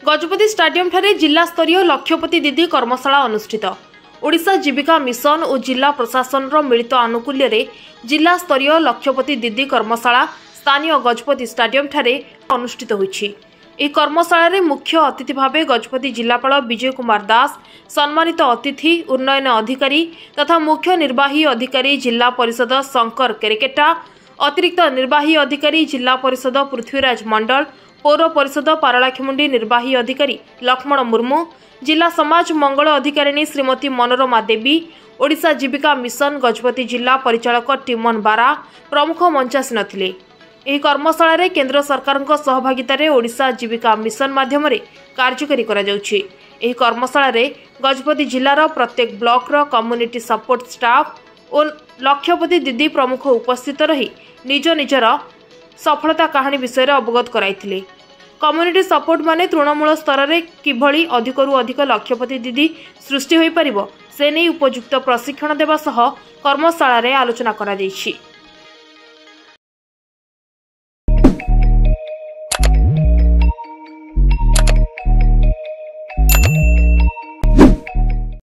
Gajapati stadium ठारे जिला स्तरीय लक्षपति दीदी कर्मशाला अनुष्ठित। ओडिशा जीविका मिशन और जिला प्रशासन मिलित आनुकूल्य रे जिला स्तरीय लक्षपति दीदी कर्मशाला स्थानीय गजपति स्टाडियम ठारे अनुष्ठित होईछि। ଏହି କର୍ମଶାଳାରେ ମୁଖ୍ୟ ଅତିଥି ଭାବେ ଗଜପତି ଜିଲ୍ଲାପାଳ ବିଜୟ କୁମାର ଦାସ, ସମ୍ମାନିତ ଅତିଥି ଉନ୍ନୟନ ଅଧିକାରୀ ତଥା ମୁଖ୍ୟ ନିର୍ବାହୀ ଅଧିକାରୀ ଜିଲ୍ଲା ପରିଷଦ ଶଙ୍କର କେରକେଟା, ଅତିରିକ୍ତ ନିର୍ବାହୀ ଅଧିକାରୀ ଜିଲ୍ଲା ପରିଷଦ ପୃଥ୍ୱୀରାଜ ମଣ୍ଡଳ, ପୌର ପରିଷଦ ପାରଳାଖେମୁଣ୍ଡି ନିର୍ବାହୀ ଅଧିକାରୀ ଲକ୍ଷ୍ମଣ ମୁର୍ମୁ, ଜିଲ୍ଲା ସମାଜ ମଙ୍ଗଳ ଅଧିକାରିଣୀ ଶ୍ରୀମତୀ ମନୋରମା ଦେବୀ, ଓଡ଼ିଶା ଜୀବିକା ମିଶନ ଗଜପତି ଜିଲ୍ଲା ପରିଚାଳକ ଟିମନ ବାରା ପ୍ରମୁଖ ମଞ୍ଚାସୀନ ଥିଲେ। ଏହି କର୍ମଶାଳାରେ କେନ୍ଦ୍ର ସରକାରଙ୍କ ସହଭାଗିତାରେ ଓଡ଼ିଶା ଜୀବିକା ମିଶନ ମାଧ୍ୟମରେ କାର୍ଯ୍ୟକାରୀ କରାଯାଉଛି। ଏହି କର୍ମଶାଳାରେ ଗଜପତି ଜିଲ୍ଲାର ପ୍ରତ୍ୟେକ ବ୍ଲକର କମ୍ୟୁନିଟି ସପୋର୍ଟ ଷ୍ଟାଫ ଓ ଲକ୍ଷପତି ଦିଦି ପ୍ରମୁଖ ଉପସ୍ଥିତ ରହି ନିଜ ନିଜର ସଫଳତା କାହାଣୀ ବିଷୟରେ ଅବଗତ କରାଇଥିଲେ। କମ୍ୟୁନିଟି ସପୋର୍ଟ ମାନେ ତୃଣମୂଳ ସ୍ତରରେ କିଭଳି ଅଧିକରୁ ଅଧିକ ଲକ୍ଷପତି ଦିଦି ସୃଷ୍ଟି ହୋଇପାରିବ ସେ ନେଇ ଉପଯୁକ୍ତ ପ୍ରଶିକ୍ଷଣ ଦେବା ସହ କର୍ମଶାଳାରେ ଆଲୋଚନା କରାଯାଇଛି।